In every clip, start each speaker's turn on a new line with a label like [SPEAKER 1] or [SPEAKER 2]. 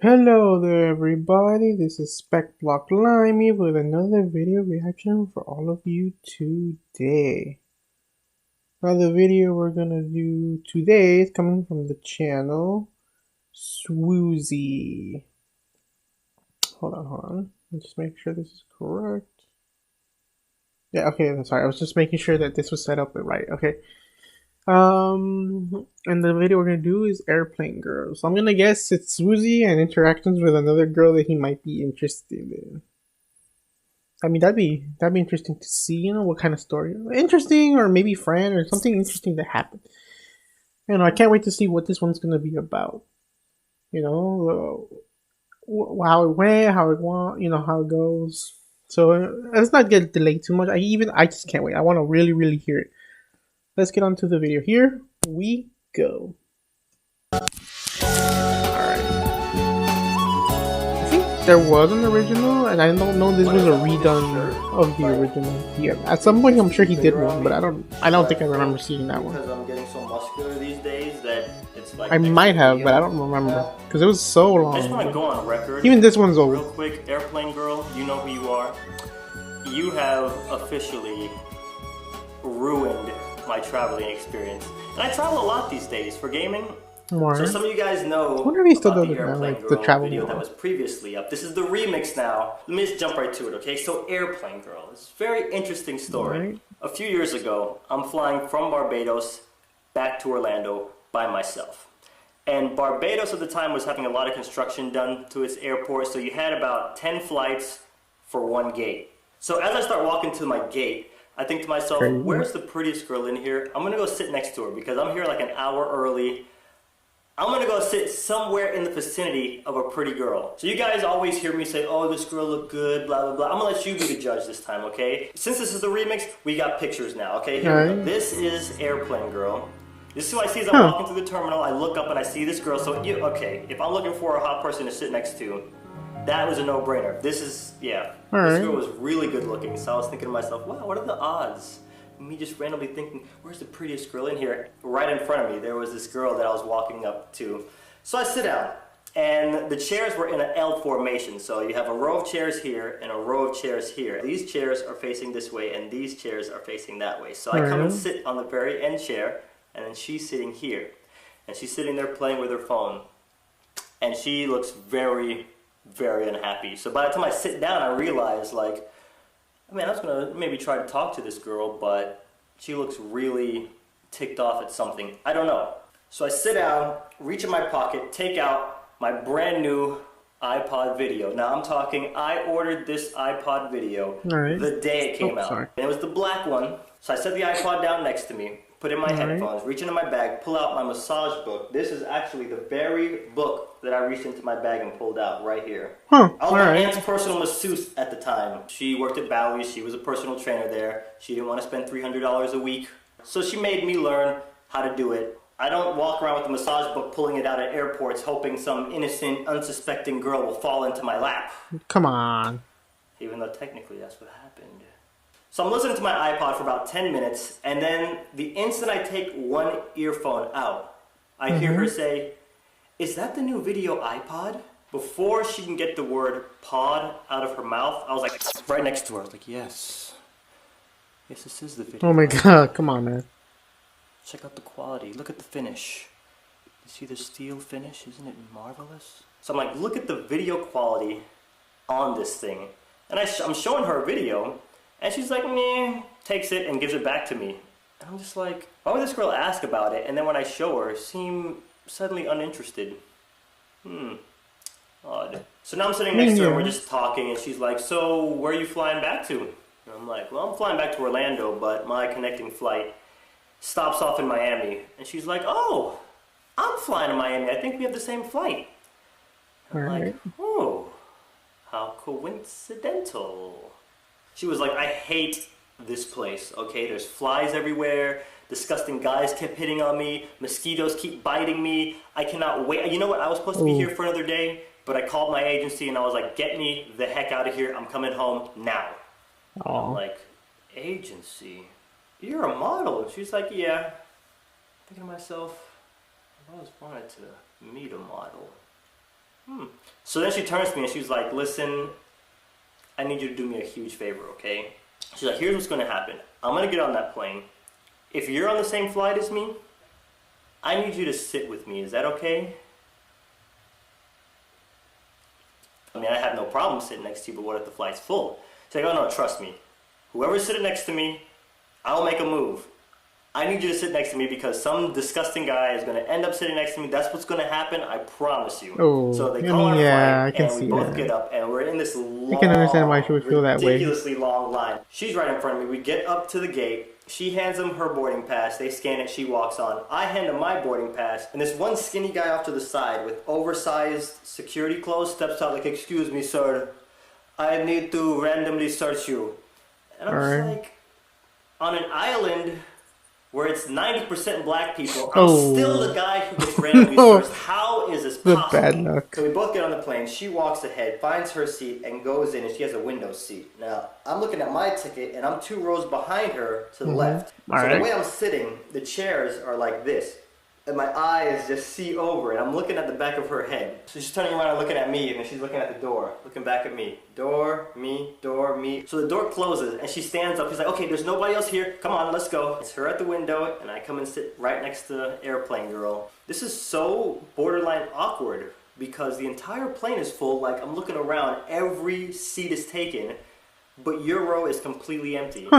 [SPEAKER 1] Hello there everybody, this is Speckblocklime here with another video reaction for all of you today. Now the video we're gonna do today is coming from the channel Swoozy. Hold on. Let's just make sure this is correct. Yeah, okay, that's right. I was just making sure that this was set up right. Okay. And the video we're gonna do is Airplane Girl. So I'm gonna guess it's Swoozy and interactions with another girl that he might be interested in. I mean, that'd be interesting to see. You know, what kind of story? Interesting, or maybe friend, or something interesting that happened. You know, I can't wait to see what this one's gonna be about. You know, how it went, how it went, you know, how it goes. So let's not get delayed too much. I just can't wait. I want to really hear it. Let's get on to the video. Here we go. There was an original, and I don't know this was a redone of the original. Yeah, at some point I'm sure he did one, but I don't think I remember seeing that one.
[SPEAKER 2] Because I'm getting so muscular these days that it's like
[SPEAKER 1] I might have, but I don't remember because it was so long.
[SPEAKER 2] I just want to go on record.
[SPEAKER 1] Even this one's old.
[SPEAKER 2] Real quick, Airplane Girl, you know who you are. You have officially ruined my traveling experience, and I travel a lot these days for gaming. So some of you guys know
[SPEAKER 1] I wonder if he still
[SPEAKER 2] about
[SPEAKER 1] does
[SPEAKER 2] the Airplane
[SPEAKER 1] like
[SPEAKER 2] Girl
[SPEAKER 1] the travel
[SPEAKER 2] video
[SPEAKER 1] more.
[SPEAKER 2] that was previously up. This is the remix now. Let me just jump right to it, okay? So Airplane Girl, it's a very interesting story.
[SPEAKER 1] Right.
[SPEAKER 2] A few years ago, I'm flying from Barbados back to Orlando by myself. And Barbados at the time was having a lot of construction done to its airport, so you had about 10 flights for one gate. So as I start walking to my gate, I think to myself, where's the prettiest girl in here? I'm gonna go sit next to her because I'm here like an hour early. I'm gonna go sit somewhere in the vicinity of a pretty girl. So you guys always hear me say, oh, this girl look good, blah, blah, blah. I'm gonna let you be the judge this time, okay? Since this is the remix, we got pictures now, okay? Here we go. This is Airplane Girl. This is who I see as I'm walking through the terminal. I look up and I see this girl. So, okay, if I'm looking for a hot person to sit next to, that was a no-brainer. This is, yeah. This girl was really good looking. So I was thinking to myself, wow, what are the odds? Me just randomly thinking, where's the prettiest girl in here? Right in front of me, there was this girl that I was walking up to. So I sit down, and the chairs were in an L formation. So you have a row of chairs here and a row of chairs here. These chairs are facing this way, and these chairs are facing that way. So I come and sit on the very end chair, and then she's sitting here. And she's sitting there playing with her phone. And she looks very, very unhappy. So by the time I sit down, I realize, like, I mean, I was going to maybe try to talk to this girl, but she looks really ticked off at something. I don't know. So I sit down, reach in my pocket, take out my brand new iPod video. Now I'm talking, I ordered this iPod video the day it came out. And it was the black one. So I set the iPod down next to me, put in my headphones, reach into my bag, pull out my massage book. This is actually the very book that I reached into my bag and pulled out right here. I was my aunt's personal masseuse at the time. She worked at Bally's. She was a personal trainer there. She didn't want to spend $300 a week. So she made me learn how to do it. I don't walk around with a massage book pulling it out at airports hoping some innocent, unsuspecting girl will fall into my lap.
[SPEAKER 1] Come on.
[SPEAKER 2] Even though technically that's what happened. So I'm listening to my iPod for about 10 minutes, and then the instant I take one earphone out, I hear her say, is that the new video iPod? Before she can get the word pod out of her mouth, I was like, right next to her. I was like, yes. Yes, this is the video.
[SPEAKER 1] Oh my god, come on, man.
[SPEAKER 2] Check out the quality. Look at the finish. You see the steel finish? Isn't it marvelous? So I'm like, look at the video quality on this thing. And I'm showing her a video, and she's like, meh, takes it and gives it back to me. And I'm just like, why would this girl ask about it? And then when I show her, seem suddenly uninterested. Odd. So now I'm sitting next to her, we're just talking, and she's like, so where are you flying back to? And I'm like, well, I'm flying back to Orlando, but my connecting flight stops off in Miami. And she's like, oh, I'm flying to Miami. I think we have the same flight. I'm like, oh, how coincidental. She was like, I hate this place, okay? There's flies everywhere. Disgusting guys kept hitting on me. Mosquitoes keep biting me. I cannot wait. You know what? I was supposed to be here for another day, but I called my agency and I was like, get me the heck out of here. I'm coming home now. I'm like, agency? You're a model. And she's like, yeah. Thinking to myself, I've always wanted to meet a model. So then she turns to me and she's like, listen, I need you to do me a huge favor, okay? She's like, here's what's going to happen. I'm going to get on that plane. If you're on the same flight as me, I need you to sit with me. Is that okay? I mean, I have no problem sitting next to you, but what if the flight's full? She's like, oh no, trust me. Whoever's sitting next to me, I'll make a move. I need you to sit next to me because some disgusting guy is going to end up sitting next to me. That's what's going to happen. I promise you.
[SPEAKER 1] Oh,
[SPEAKER 2] So they
[SPEAKER 1] I
[SPEAKER 2] call
[SPEAKER 1] mean,
[SPEAKER 2] our
[SPEAKER 1] yeah, I
[SPEAKER 2] flight,
[SPEAKER 1] can
[SPEAKER 2] and we
[SPEAKER 1] see
[SPEAKER 2] both
[SPEAKER 1] that.
[SPEAKER 2] get up, and we're in this long,
[SPEAKER 1] I can understand why she would feel that way.
[SPEAKER 2] ridiculously long line. She's right in front of me. We get up to the gate. She hands him her boarding pass. They scan it. She walks on. I hand him my boarding pass, and this one skinny guy off to the side with oversized security clothes steps out like, "Excuse me, sir. I need to randomly search you." And I'm just like, on an island where it's 90% black people, I'm still the guy who gets randomly searched. How is this possible?
[SPEAKER 1] Bad luck.
[SPEAKER 2] So we both get on the plane. She walks ahead, finds her seat, and goes in, and she has a window seat. Now, I'm looking at my ticket, and I'm 2 rows behind her to the left. So the way I'm sitting, the chairs are like this. And my eyes just see over, and I'm looking at the back of her head. So she's turning around and looking at me, and then she's looking at the door, looking back at me. Door, me, door, me. So the door closes, and she stands up. She's like, okay, there's nobody else here. Come on, let's go. It's her at the window, and I come and sit right next to the airplane girl. This is so borderline awkward, because the entire plane is full. Like, I'm looking around, every seat is taken, but your row is completely empty.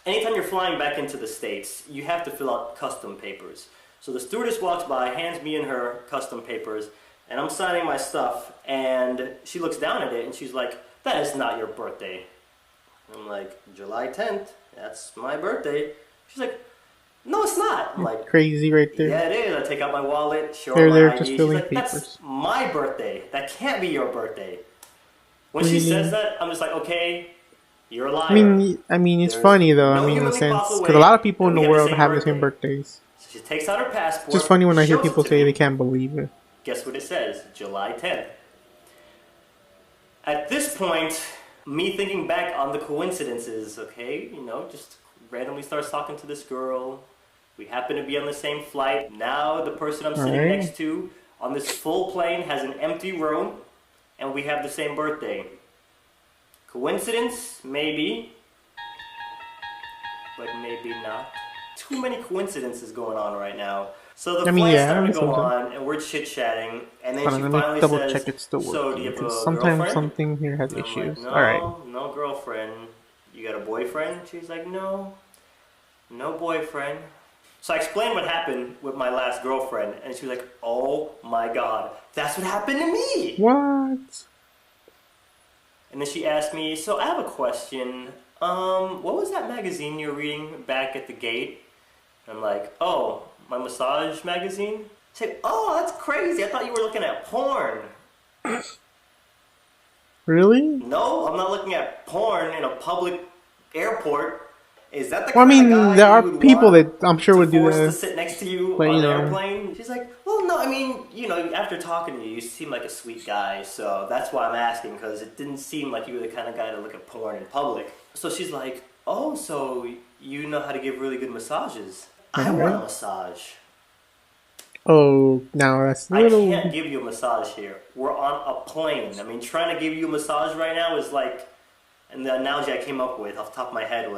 [SPEAKER 2] Anytime you're flying back into the States, you have to fill out custom papers. So the stewardess walks by, hands me and her custom papers, and I'm signing my stuff, and she looks down at it, and she's like, that is not your birthday. I'm like, July 10th, that's my birthday. She's like, no, it's not. I'm like,
[SPEAKER 1] crazy right there.
[SPEAKER 2] Yeah, it is. I take out my wallet, show her my ID.
[SPEAKER 1] Just
[SPEAKER 2] She's like, that's my birthday. That can't be your birthday. When she says that, I'm just like, okay, you're a liar.
[SPEAKER 1] I mean, it's funny though. I mean, in a sense, because a lot of people in the world have the same birthdays.
[SPEAKER 2] She takes out her passport.
[SPEAKER 1] It's just funny when I hear people say they can't believe it.
[SPEAKER 2] Guess what it says? July 10th. At this point, me thinking back on the coincidences, okay, just randomly starts talking to this girl. We happen to be on the same flight. Now the person I'm sitting next to on this full plane has an empty row, and we have the same birthday. Coincidence? Maybe. But maybe not. Too many coincidences going on right now. So the flight's starting to go on, and we're chit-chatting, and then she finally says,
[SPEAKER 1] check it's still
[SPEAKER 2] so do you have a
[SPEAKER 1] sometimes
[SPEAKER 2] girlfriend?
[SPEAKER 1] Something here has issues.
[SPEAKER 2] Like, no,
[SPEAKER 1] Alright.
[SPEAKER 2] No girlfriend. You got a boyfriend? She's like, no boyfriend. So I explained what happened with my last girlfriend, and she was like, oh my god, that's what happened to me!
[SPEAKER 1] What?
[SPEAKER 2] And then she asked me, so I have a question. What was that magazine you were reading back at the gate? I'm like, oh, my massage magazine? She said, oh, that's crazy. I thought you were looking at porn.
[SPEAKER 1] Really?
[SPEAKER 2] No, I'm not looking at porn in a public airport. Is that the
[SPEAKER 1] kind
[SPEAKER 2] of guy
[SPEAKER 1] there are
[SPEAKER 2] you would
[SPEAKER 1] people
[SPEAKER 2] want
[SPEAKER 1] that I'm sure would do
[SPEAKER 2] forced
[SPEAKER 1] that.
[SPEAKER 2] to sit next to you on the airplane? She's like, well, no, I mean, after talking to you, you seem like a sweet guy, so that's why I'm asking, because it didn't seem like you were the kind of guy to look at porn in public. So she's like, oh, so you know how to give really good massages. I want a massage.
[SPEAKER 1] Oh, now that's
[SPEAKER 2] I can't give you a massage here. We're on a plane. I mean, trying to give you a massage right now is like, and the analogy I came up with off the top of my head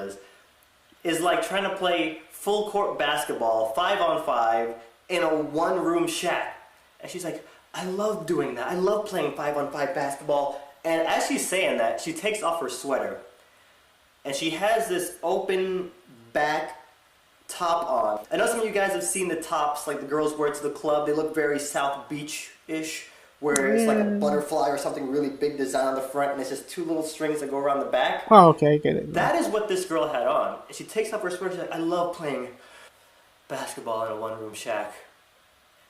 [SPEAKER 2] is like trying to play full court basketball, 5-on-5, in a 1-room shack. And she's like, I love doing that. I love playing 5-on-5 basketball. And as she's saying that, she takes off her sweater. And she has this open back top on. I know some of you guys have seen the tops, like the girls wear to the club. They look very South Beach-ish, where it's like a butterfly or something really big design on the front, and it's just 2 little strings that go around the back.
[SPEAKER 1] Oh, okay, I get it.
[SPEAKER 2] That is what this girl had on. And she takes off her sweater. She's like, I love playing basketball in a 1-room shack.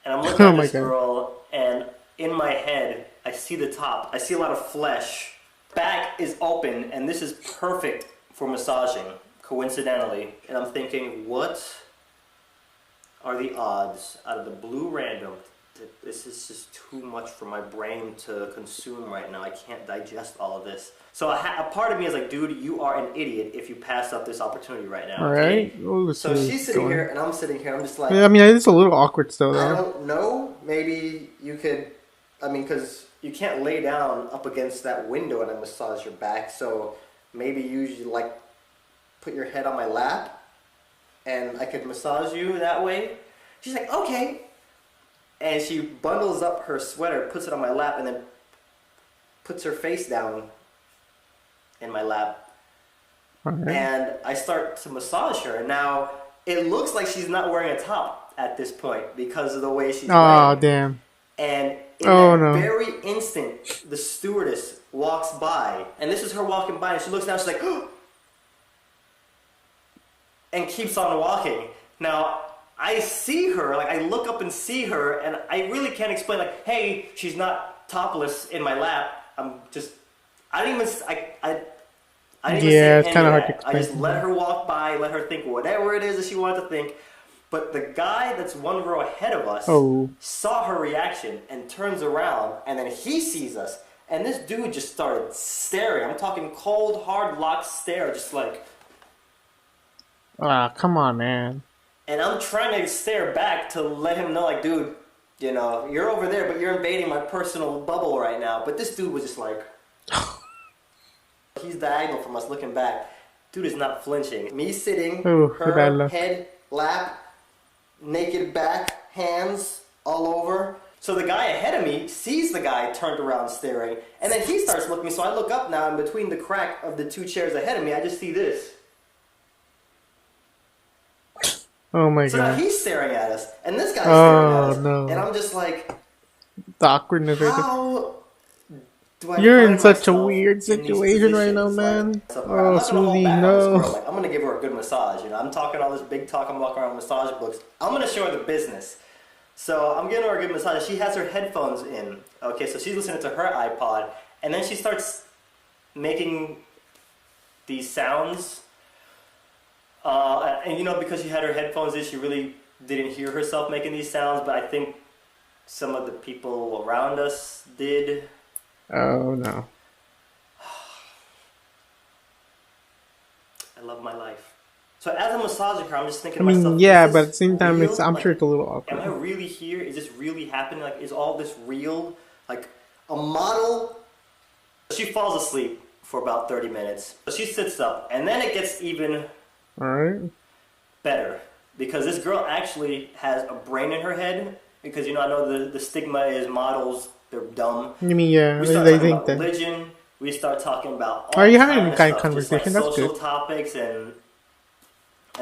[SPEAKER 2] And I'm looking at this girl, and in my head, I see the top. I see a lot of flesh. Back is open, and this is perfect for massaging, coincidentally. And I'm thinking, what are the odds out of the blue random that this is just too much for my brain to consume right now? I can't digest all of this. So a part of me is like, dude, you are an idiot if you pass up this opportunity right now.
[SPEAKER 1] Alright.
[SPEAKER 2] Okay? So she's sitting here, and I'm sitting here. I'm just like,
[SPEAKER 1] I mean, it's a little awkward still, though.
[SPEAKER 2] I don't know. Maybe you could I mean, because you can't lay down up against that window and I massage your back. So maybe you like put your head on my lap and I could massage you that way. She's like, okay. And she bundles up her sweater, puts it on my lap, and then puts her face down in my lap.
[SPEAKER 1] Okay.
[SPEAKER 2] And I start to massage her. Now, it looks like she's not wearing a top at this point because of the way she's
[SPEAKER 1] Oh,
[SPEAKER 2] laying.
[SPEAKER 1] damn.
[SPEAKER 2] And in
[SPEAKER 1] Oh,
[SPEAKER 2] that
[SPEAKER 1] no.
[SPEAKER 2] very instant, the stewardess walks by. And this is her walking by, and she looks down, she's like, and keeps on walking. Now, I see her, like I look up and see her, and I really can't explain, like, hey, she's not topless in my lap. I'm just, I didn't even, I didn't even say
[SPEAKER 1] it's
[SPEAKER 2] any
[SPEAKER 1] kind of
[SPEAKER 2] of
[SPEAKER 1] hard to
[SPEAKER 2] that.
[SPEAKER 1] explain.
[SPEAKER 2] I just let her walk by, let her think whatever it is that she wanted to think. But the guy that's one row ahead of us saw her reaction and turns around, and then he sees us. And this dude just started staring. I'm talking cold, hard lock stare, just like.
[SPEAKER 1] Ah, come on, man.
[SPEAKER 2] And I'm trying to stare back to let him know, like, dude, you know, you're over there, but you're invading my personal bubble right now. But this dude was just like. He's diagonal from us looking back. Dude is not flinching. Me sitting, her head, lap, naked back, hands all over. So the guy ahead of me sees the guy turned around staring, and then he starts looking, so I look up now, and between the crack of the two chairs ahead of me, I just see this.
[SPEAKER 1] Oh my
[SPEAKER 2] So
[SPEAKER 1] god.
[SPEAKER 2] now he's staring at us, and this guy's staring at us.
[SPEAKER 1] No.
[SPEAKER 2] And I'm just like,
[SPEAKER 1] the awkwardness right there.
[SPEAKER 2] how do I
[SPEAKER 1] You're in
[SPEAKER 2] find
[SPEAKER 1] such a
[SPEAKER 2] myself
[SPEAKER 1] weird
[SPEAKER 2] in these
[SPEAKER 1] situation right now,
[SPEAKER 2] positions?
[SPEAKER 1] man.
[SPEAKER 2] Like,
[SPEAKER 1] Oh,
[SPEAKER 2] I'm not gonna hold
[SPEAKER 1] Smoothie,
[SPEAKER 2] back on this girl.
[SPEAKER 1] no.
[SPEAKER 2] Like, I'm gonna give her a good massage. You know, I'm talking all this big talk. I'm walking around with massage books. I'm gonna show her the business. So I'm giving her a good massage. She has her headphones in. Okay, so she's listening to her iPod, and then she starts making these sounds. And you know, because she had her headphones in, she really didn't hear herself making these sounds. But I think some of the people around us did.
[SPEAKER 1] Oh no.
[SPEAKER 2] I love my life. So as I'm massaging her, I'm just thinking
[SPEAKER 1] I
[SPEAKER 2] to
[SPEAKER 1] mean,
[SPEAKER 2] myself,
[SPEAKER 1] yeah,
[SPEAKER 2] is
[SPEAKER 1] but at
[SPEAKER 2] this
[SPEAKER 1] the same time,
[SPEAKER 2] real?
[SPEAKER 1] I'm
[SPEAKER 2] Like,
[SPEAKER 1] sure it's a little awkward.
[SPEAKER 2] am I really here? Is this really happening? Like, is all this real? Like, a model? She falls asleep for about 30 minutes. So she sits up, and then it gets even
[SPEAKER 1] Alright.
[SPEAKER 2] better. Because this girl actually has a brain in her head. Because, you know, I know the stigma is models, they're dumb.
[SPEAKER 1] I mean, yeah,
[SPEAKER 2] We start
[SPEAKER 1] they
[SPEAKER 2] talking
[SPEAKER 1] think
[SPEAKER 2] about
[SPEAKER 1] that.
[SPEAKER 2] religion. We start talking about all
[SPEAKER 1] Are you having
[SPEAKER 2] kind
[SPEAKER 1] a kind
[SPEAKER 2] of
[SPEAKER 1] of
[SPEAKER 2] stuff, just like
[SPEAKER 1] conversation? That's
[SPEAKER 2] social
[SPEAKER 1] good.
[SPEAKER 2] topics, and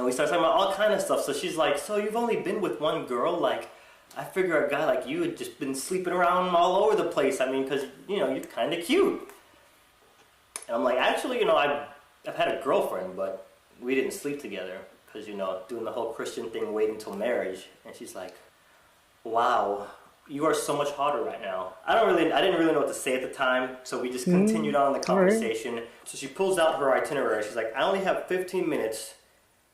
[SPEAKER 2] we start talking about all kind of stuff. So she's like, so you've only been with one girl? Like, I figure a guy like you had just been sleeping around all over the place. I mean, because, you know, you're kind of cute. And I'm like, actually, you know, I've had a girlfriend, but we didn't sleep together. Because, you know, doing the whole Christian thing, waiting until marriage. And she's like, wow, you are so much hotter right now. I didn't really know what to say at the time, so we just continued on the conversation. Right. So she pulls out her itinerary. She's like, I only have 15 minutes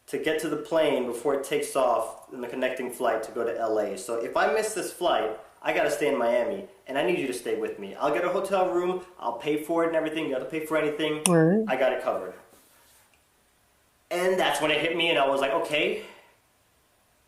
[SPEAKER 2] to get to the plane before it takes off in the connecting flight to go to LA. So if I miss this flight, I gotta stay in Miami, and I need you to stay with me. I'll get a hotel room, I'll pay for it and everything, you don't have to pay for anything.
[SPEAKER 1] Right.
[SPEAKER 2] I got it covered. And that's when it hit me, and I was like, okay,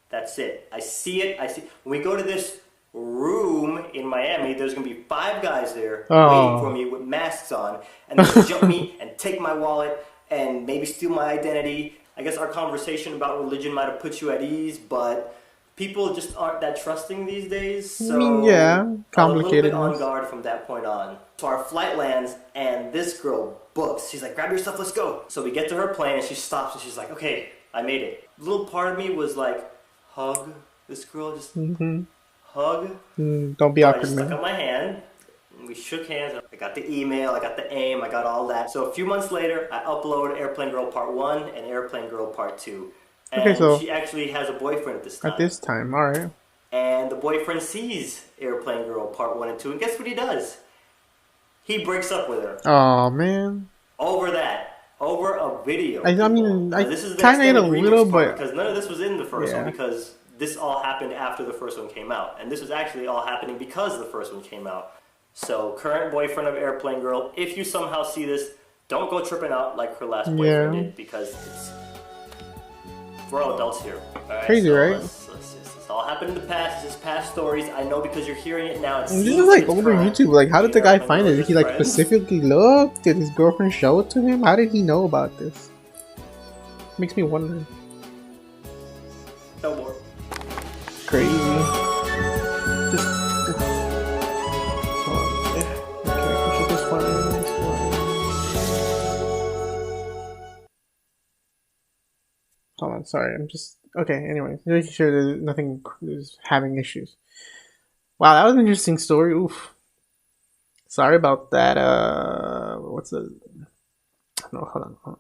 [SPEAKER 2] that's it. I see it. When we go to this room in Miami, there's going to be 5 guys there waiting for me with masks on, and they're going to jump me and take my wallet and maybe steal my identity. I guess our conversation about religion might have put you at ease, but people just aren't that trusting these days. So
[SPEAKER 1] I mean, yeah, complicated.
[SPEAKER 2] I was a little bit on guard from that point on. So our flight lands, and this girl books. She's like, grab your stuff, let's go. So we get to her plane, and she stops, and she's like, okay, I made it. A little part of me was like, hug this girl, just hug.
[SPEAKER 1] Don't be awkward,
[SPEAKER 2] man. I just
[SPEAKER 1] man.
[SPEAKER 2] stuck out my hand, and we shook hands. I got the email, I got the AIM, I got all that. So a few months later, I upload Airplane Girl Part 1 and Airplane Girl Part 2. And
[SPEAKER 1] okay, so
[SPEAKER 2] she actually has a boyfriend at this time.
[SPEAKER 1] At this time, alright.
[SPEAKER 2] And the boyfriend sees Airplane Girl Part 1 and 2, and guess what he does? He breaks up with her.
[SPEAKER 1] Oh man.
[SPEAKER 2] Over that. Over a video.
[SPEAKER 1] I mean, I
[SPEAKER 2] this is the
[SPEAKER 1] kind of
[SPEAKER 2] extended
[SPEAKER 1] a little,
[SPEAKER 2] remix part,
[SPEAKER 1] but
[SPEAKER 2] because none of this was in the first
[SPEAKER 1] yeah.
[SPEAKER 2] one, because this all happened after the first one came out, and this was actually all happening because the first one came out. So, current boyfriend of Airplane Girl, if you somehow see this, don't go tripping out like her last boyfriend did, because we're all adults here. All right?
[SPEAKER 1] Crazy,
[SPEAKER 2] so
[SPEAKER 1] right?
[SPEAKER 2] Let's all all happened in the past. This is past stories. I know because you're hearing it now. It
[SPEAKER 1] And
[SPEAKER 2] seems
[SPEAKER 1] this is
[SPEAKER 2] like
[SPEAKER 1] like
[SPEAKER 2] it's
[SPEAKER 1] older
[SPEAKER 2] current.
[SPEAKER 1] YouTube. Like, how
[SPEAKER 2] Me
[SPEAKER 1] did the
[SPEAKER 2] and
[SPEAKER 1] guy
[SPEAKER 2] my
[SPEAKER 1] find
[SPEAKER 2] girl are
[SPEAKER 1] it? Did he
[SPEAKER 2] just
[SPEAKER 1] like
[SPEAKER 2] friends.
[SPEAKER 1] specifically look? Did his girlfriend show it to him? How did he know about this? Makes me wonder.
[SPEAKER 2] No more.
[SPEAKER 1] Crazy. Just. Hold on. Okay, I should just find this one. Hold on, sorry. I'm just. Okay, anyway. Making sure that nothing is having issues. Wow, that was an interesting story. Oof. Sorry about that. What's the. No, hold on.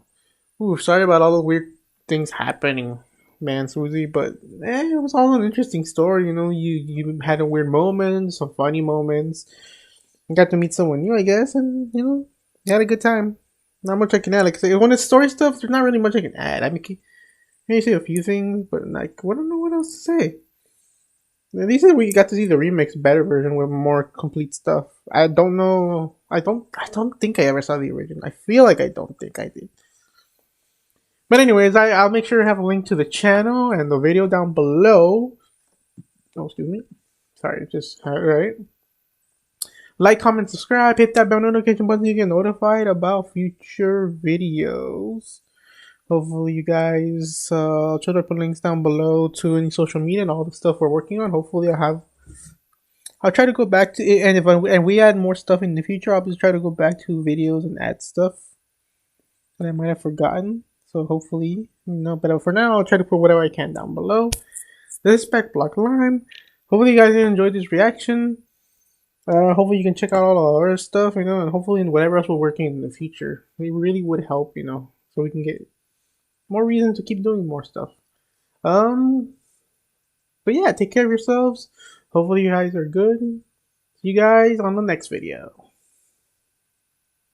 [SPEAKER 1] Ooh, sorry about all the weird things happening, man, Susie. But it was all an interesting story. You know, you had a weird moments, some funny moments. You got to meet someone new, I guess, and you had a good time. Not much I can add. Like when it's story stuff, there's not really much I can add. I mean, maybe say a few things, but like, I don't know what else to say. At least we got to see the remix, better version with more complete stuff. I don't know. I don't think I ever saw the original. I feel like I don't think I did. But anyways, I'll make sure to have a link to the channel and the video down below. Oh, excuse me. Sorry, just alright. Like, comment, subscribe, hit that bell notification button so you get notified about future videos. Hopefully you guys I'll try to put links down below to any social media and all the stuff we're working on. Hopefully I'll try to go back to it, and and we add more stuff in the future, I'll just try to go back to videos and add stuff that I might have forgotten. So hopefully, but for now, I'll try to put whatever I can down below. This is Speckblocklime. Hopefully, you guys enjoyed this reaction. Hopefully, you can check out all our other stuff, and hopefully, in whatever else we're working in the future, it really would help, so we can get more reason to keep doing more stuff. But yeah, take care of yourselves. Hopefully, you guys are good. See you guys on the next video.